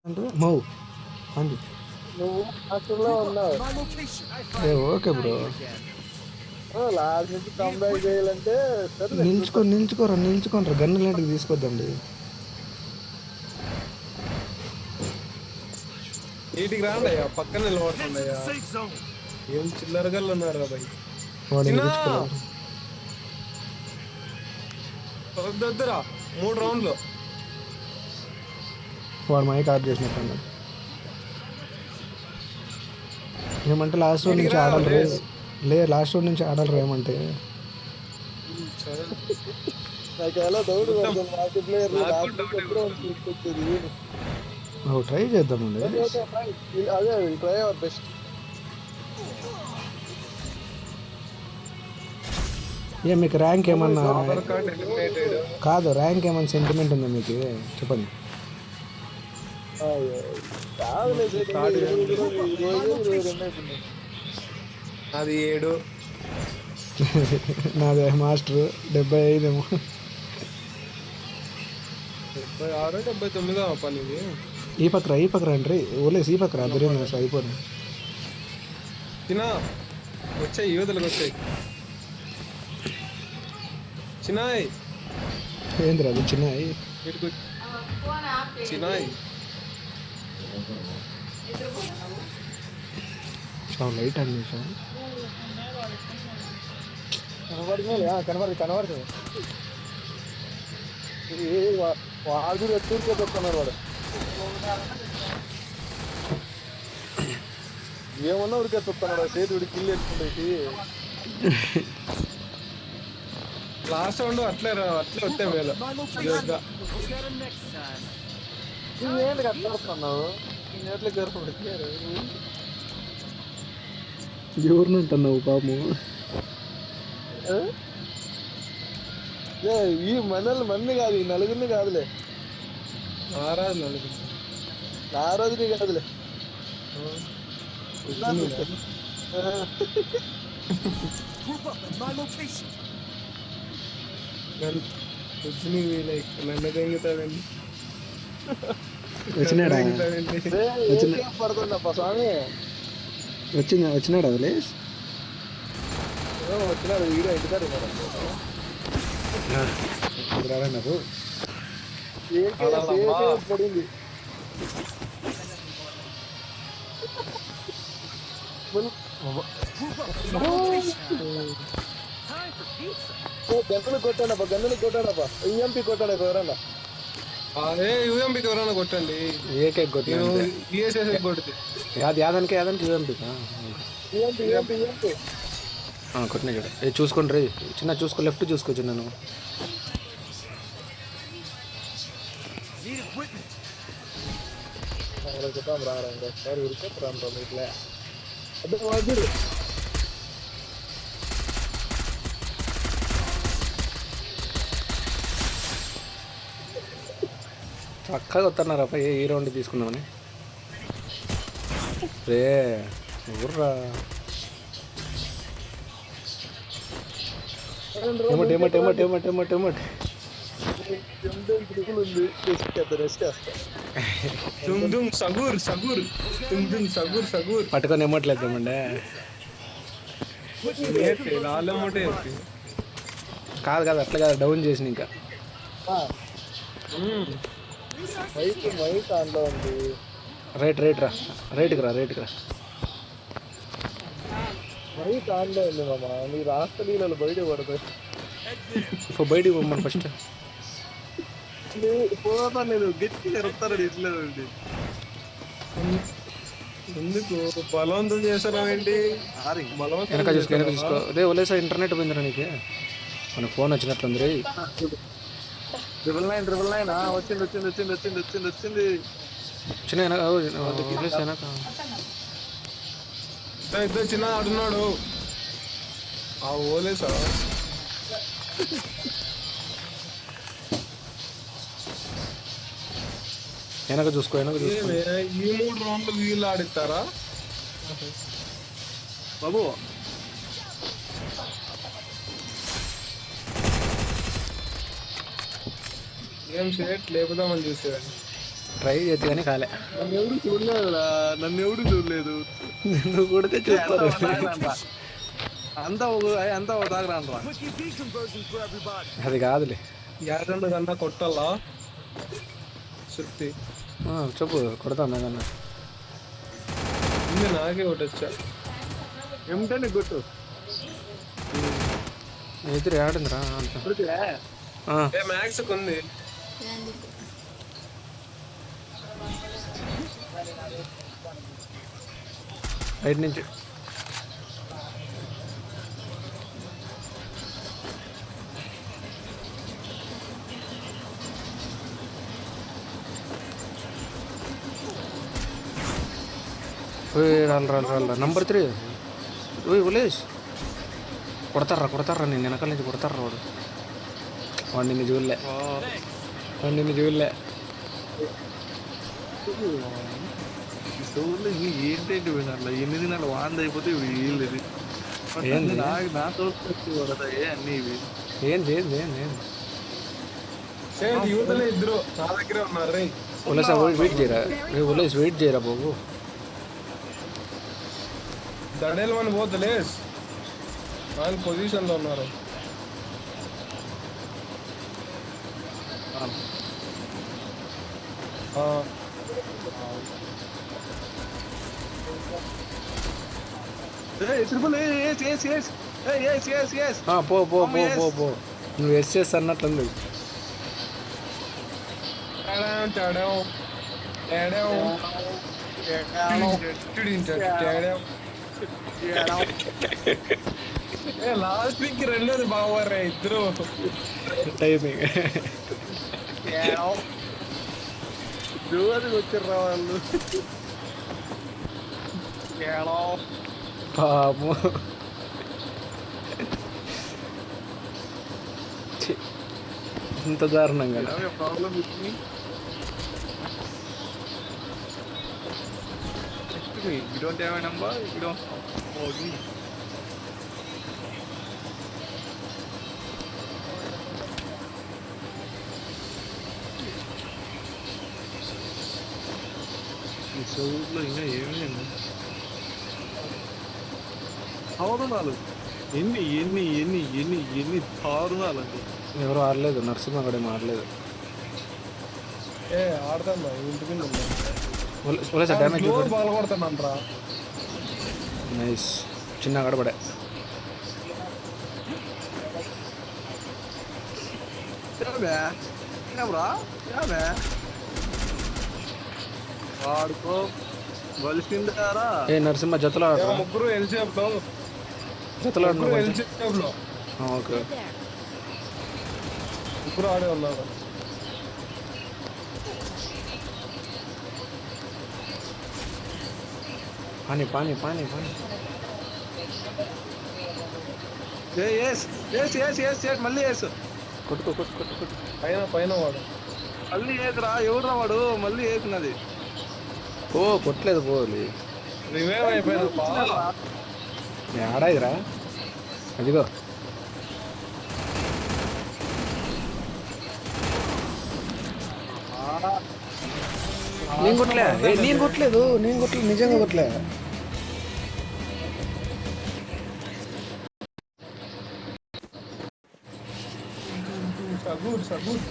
అంటే మౌ అంది. నువ్వు హాస్టల్లో ఉన్నావు. Okay bro. లాస్ట్ నుంచి కంబ్యాక్ చేయాలంటే సరే నిల్చుకోనరా గన్ను లాంటివి తీసుకొద్దండి. వీటికి రాండయ్యా, పక్కన నిలబడుతుండయ్యా. ఏం చిల్లరగల్లు ఉన్నారు బాయ్. వాడిని చిన్న తెచ్చుకోలేదు. వద్దొద్దురా, 3 రౌండ్లు. వాడు మైక్ ఆఫ్ చేసినట్టు అన్నాడు. ఏమంటే లాస్ట్ రౌండ్ నుంచి ఆడాలి లాస్ట్ రౌండ్ నుంచి ఆడాలి ఏమంటే నాకు ఎలా డౌట్ మాకు ప్లేయర్ తీసుకొచ్చేది. ట్రై చేద్దామండి. అదే ట్రై అవర్ బెస్ట్. మీకు ర్యాంక్ ఏమన్నా ఎలిమినేటెడ్. కాదు, ర్యాంక్ ఏమన్నా సెంటిమెంట్ ఉందా మీకు? చెప్పండి. అది 7. నాది మాస్టర్ 75 ఏమో. 76, 79 పనిది. ఈ పక్కన రండి. ఓలేసి ఈ పక్కన బిర్యానీ అయిపోయింది. చిన్న వచ్చాయి, యువతలకు వచ్చాయి. చిన్నాయ్ ఏంద్రా అది చిన్న చిన్నాయ్ లైట్ అని చేసాం. కనబడుతుంది. వాడు ఎత్తుకే చెప్తున్నారు. వాడు ఏమన్నా ఉడికే చెప్తున్నాడు. సేతుడి కిల్లు ఎత్తుకుంటే లాస్ట్ రౌండ్ అట్లే వస్తే మేలు. ఏంటి కట్టుకొస్తున్నావు? ఎట్లా జరుపుకుంటారు? ఎవరిని అంటున్నావు పాపము? ఈ మంది కాదు, ఈ నలుగురిని కాదులే. ఆ రోజుని కాదులే. నన్ను తెంగుతాడండి. వచ్చినాడా పడుతుందప్ప స్వామి. వచ్చినాడా వలేష్? వచ్చినాడు. వీడియో ఇంటికాడు నాకు పడింది. గంటలు కొట్టాడప్ప ఈఎంపీ కొట్టాడు ఎవరన్నా. అదే యూఎంపీకి ఎవరైనా కొట్టండి. ఏకే కొట్టిన కొడితే యాదానికి యూఎంపీ కొట్టినా చూడ. చూసుకోండి రే చిన్న, చూసుకో లెఫ్ట్ చూసుకో చిన్న. నువ్వు రారా ఇట్లా చక్కగా వస్తున్నారా పై ఈ రౌండ్ తీసుకున్నామని. రే ఊర్రా ఏమట్ పట్టుకొని ఏమట్లేద్దామండే. కాదు అట్లా కాదు, డౌన్ చేసిన ఇంకా. మైక్ ఆన్లో ఉంది. రైట్కి రా. రైట్కి రా. మైక్ ఆన్లో ఉంది మామ. నీ రాష్ట్ర లీలలు బయట పడతాయి. ఇప్పుడు బయటికి పోమ్మని ఫస్ట్. పోతా నేను గట్టి జరుపుతాను ఇట్లా అండి. ఎందుకు బలవంతం చేస్తారా ఏంటి? వెనక చూసుకో. అదే ఒలేసా ఇంటర్నెట్ పోయిందిరా నీకు? మన ఫోన్ వచ్చినట్లుంది రే. 999 వచ్చింది. చిన్న ఇద్దరు చిన్న ఆడున్నాడు. ఆ ఓలేసా వెనక చూసుకో. ఈ 3 రౌండ్లు వీళ్ళు ఆడిస్తారా బాబు? ఏం షేట్ లేపుదామని చూసేవాడిని. ట్రై చేస్తే కానీ కాలే. నన్ను ఎవడు చూడలేదురా, నన్ను ఎవడు చూడలేదు. నువ్వు కొడితే చూస్తారు. అంతా ఒక తాగరాన్రా. అది కాదులే. యాదండు కన్నా కొట్టాలా శక్తి చెప్పు కొడతాను ఏదన్నా. ఉంది నాకే ఒకటి వచ్చా. ఏమిటండి గుట్టు ఎదురు ఆడిందిరా అంత. మ్యాక్స్ ఉంది. రైట్ నుంచి రాళ్ళ నంబర్ 3 ఉలేష్ కొడతారా నేను వెనకాల నుంచి కొడతారా వాడు నిన్ను చూడలే. ఏంటంటే అట్లా 8 దినాలు వాంది అయిపోతే వీళ్ళు ఏంది నా తోడు అన్ని ఇవి ఏంది యువతలే ఇద్దరు నా దగ్గరే ఉన్నారు రే. ఉలేష్ వెయిట్ చేయరా. ఉలేష్ వెయిట్ చేయరా బాబు. దడేలు అని పోతలేస్ వాళ్ళు పొజిషన్ లో ఉన్నారు. పో నువ్వు ఎస్ అన్నట్లుంది. లాస్ట్ వీక్ రెండోది బాగోర్రా ఇద్దరు. టైమింగ్ జోరుగా వచ్చారా వాళ్ళు. పాము ఇంత దారుణంగా problem you don't have a number, you don't. Oh, me. ఈ చదువులో ఇంకా ఏమీ లేదు. దారుణాలు ఎన్ని దారుణాలండి. ఎవరు ఆడలేదు. నరసింహ కూడా ఆడలేదు. ఆడతాను ఇంటికి డ్యామేజ్ బాగుపడతానంట్రా. నైస్ చిన్న గడబడే. వాడుకో వలిసిందారా. ఏ నరసింహ జతలో ముగ్గురు ఎల్సేఫ్ లో ఓకే ముగ్గురు ఆడే ఉన్నారు. పానీ మళ్ళీ వేసు. కొట్టుకో పైన వాడు మళ్ళీ ఏదిరా. ఎవడురా వాడు మళ్ళీ వేసినది. కొట్టలేదు పోలి. రివైవ్ అయిపోయారు. ఆడాయిరా అదిగో. నేను కొట్టలేదు నిజంగా కొట్టలే. సగూడ్